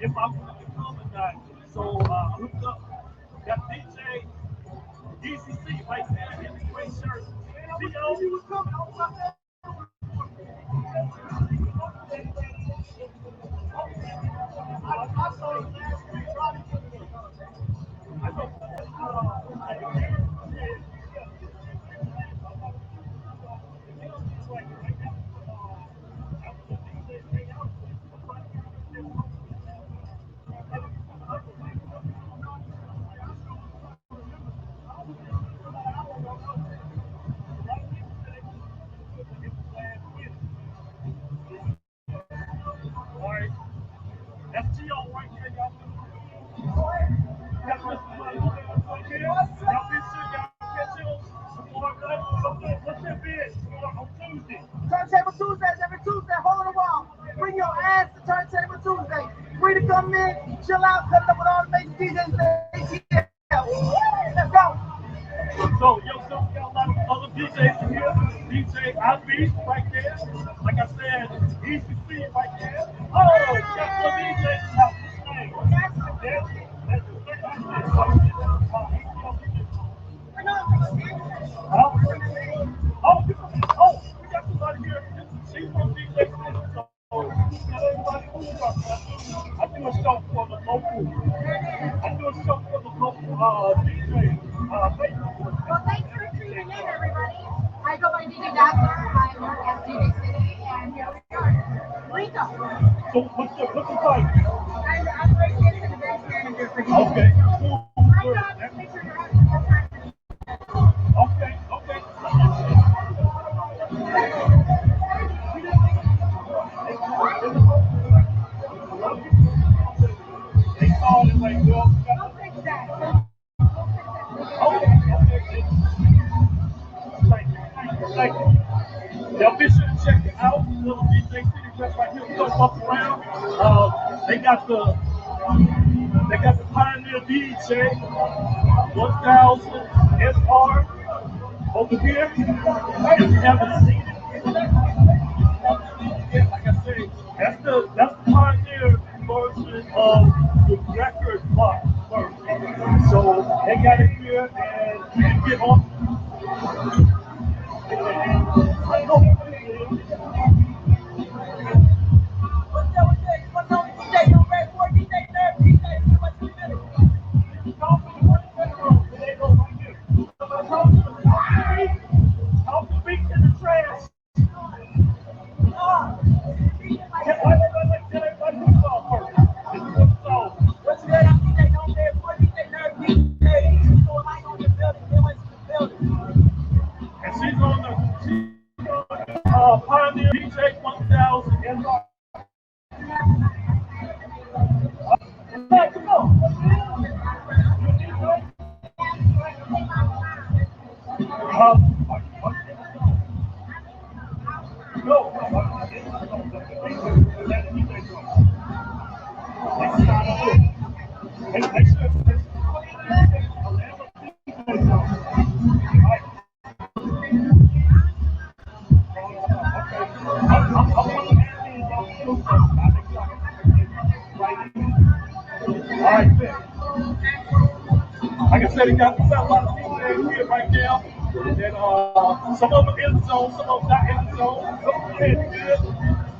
if I wanted to come or not. So hooked up, got DJ DCC right there in the gray shirt. See, you was coming. I was out there. All right. That's Gio right there, y'all. That's Mr. Money. Y'all be sure y'all catch him tomorrow night. What's that bid? On Tuesday. Turntable Tuesdays every Tuesday, hole in the wall. Bring your ass to Turntable Tuesday. Free to come in, chill out, cut it up with all the major DJs. Let's go. So, we got a lot of other DJs in here. DJ IB right there. Like I said, ECC right there. Oh, that's the DJ's house. Oh, we got somebody here. She's from DJ City. So, I do a show for the local. DJ. Well, thanks for tuning in, everybody. I go by DJ Dazzler. I work at DJ City, and here we are. Rico. So what's the title? I'm operations and events manager for DJ Okay. City. Cool. My job is to make sure you're having a good time. Okay. They call it like, well, I'll fix that. okay. Thank you. Y'all be sure to check it out. Little DJ City Press right here. We're gonna walk around. They got the Pioneer DJ 1000 SR over here. If you haven't seen it, like I say, that's the Pioneer version of the record box version. So they got it here and you get on. Off the beat in the trash. And she's on the Pioneer DJ 1000 SR. Hey, come on. Go. Alright, like I said, it got a lot of people here right now. And some of them in the zone, some of them not in the zone. Some of them good.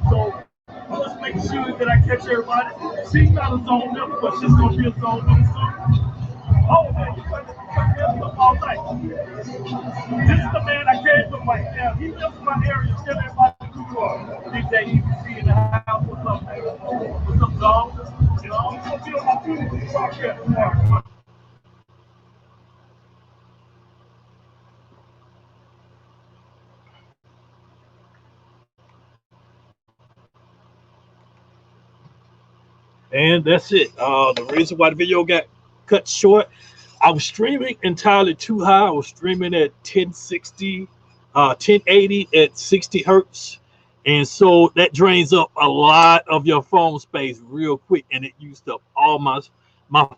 So let's make sure that I catch everybody. She's not a zone member, but she's going to be a zone member soon. Oh, man, you got to up all night. This is the man I came from right now. He lives in my area. Tell everybody who you are. DJ EBC in the house. What's up, man? What's up, dog? You know, I'm going to be on my Tuesday podcast tomorrow. And that's it. The reason why the video got cut short, I was streaming entirely too high. I was streaming at 1060, 1080 at 60 hertz. And so that drains up a lot of your phone space real quick. And it used up all my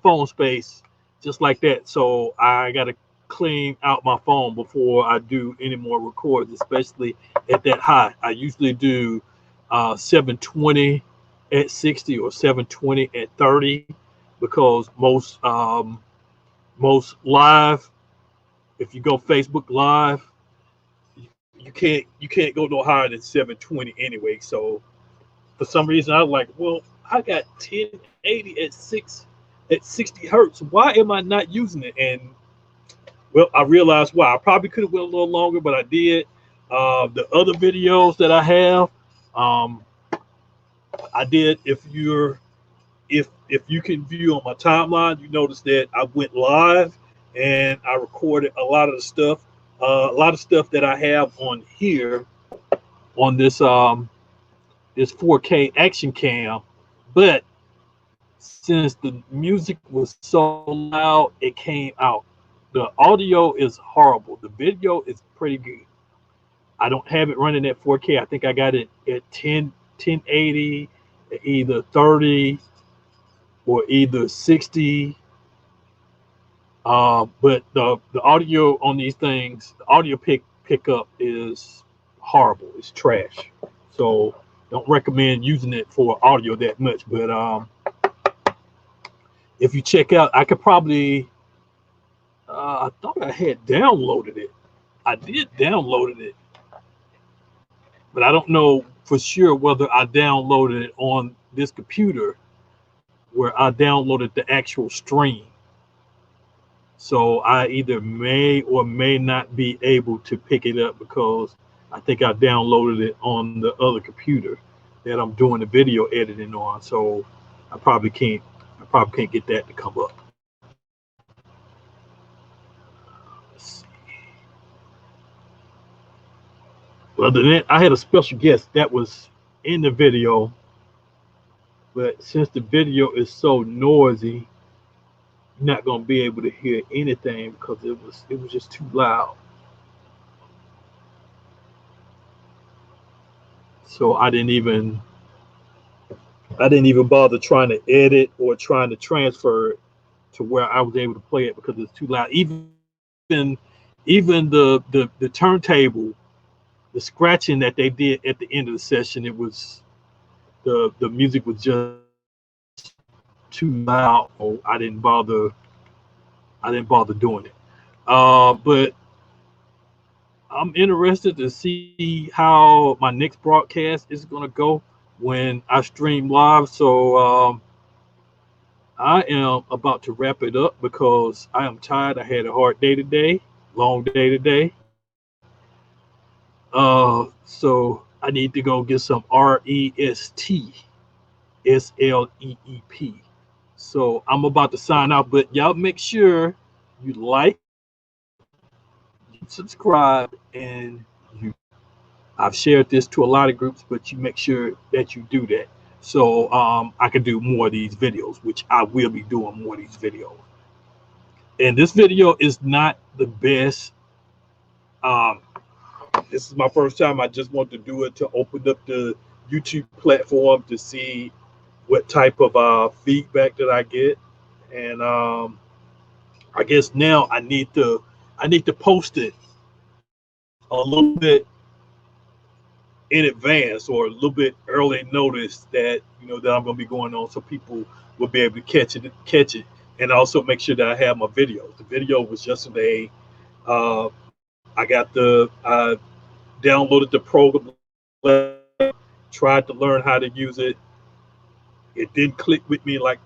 phone space just like that. So I got to clean out my phone before I do any more recordings, especially at that high. I usually do 720 at 60 or 720 at 30, because most live, if you go Facebook Live, you can't go no higher than 720 anyway. So for some reason I was like, well, I got 1080 at 60 hertz. Why am I not using it? And well, I realized why. I probably could have went a little longer, but I did. The other videos that I have, I did. If you can view on my timeline, you notice that I went live and I recorded a lot of the stuff. A lot of stuff that I have on here on this 4K action cam, but since the music was so loud, it came out. The audio is horrible. The video is pretty good. I don't have it running at 4K. I think I got it at 1080, either 30 or either 60. But the audio on these things, the audio pickup is horrible. It's trash. So don't recommend using it for audio that much. But if you check out, I could probably, I thought I had downloaded it. I did downloaded it, but I don't know for sure whether I downloaded it on this computer where I downloaded the actual stream. So I either may or may not be able to pick it up because I think I downloaded it on the other computer that I'm doing the video editing on. So I probably can't get that to come up. Let's see. Other than that, I had a special guest that was in the video, but since the video is so noisy, you're not gonna be able to hear anything because it was just too loud. So I didn't even bother trying to edit or trying to transfer it to where I was able to play it because it's too loud. Even the turntable, the scratching that they did at the end of the session, it was the music was just too loud. Oh, I didn't bother doing it. But I'm interested to see how my next broadcast is gonna go when I stream live. So I am about to wrap it up because I am tired. I had a hard day today, long day today. So I need to go get some REST, SLEEP. So I'm about to sign out, but y'all make sure you like, you subscribe, and I've shared this to a lot of groups, but you make sure that you do that. So I can do more of these videos, which I will be doing more of these videos. And this video is not the best. This is my first time. I just want to do it to open up the YouTube platform to see what type of feedback that I get. And I guess now I need to post it a little bit in advance or a little bit early notice that that I'm going to be going on, so people will be able to catch it, and also make sure that I have my videos. The video was yesterday. I downloaded the program, tried to learn how to use it. It didn't click with me like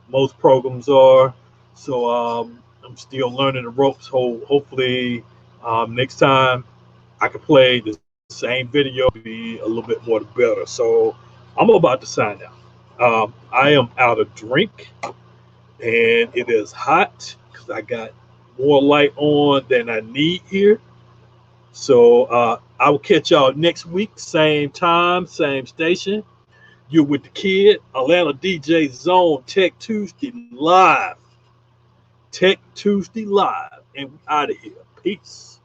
most programs are, so I'm still learning the ropes. Hopefully next time I can play the same video, be a little bit more better. So I'm about to sign out. I am out of drink, and it is hot because I got more light on than I need here. So I will catch y'all next week, same time, same station. You're with the Kydd, Atlanta DJ Zone, Tech Tuesday Live. Tech Tuesday Live, and we out of here. Peace.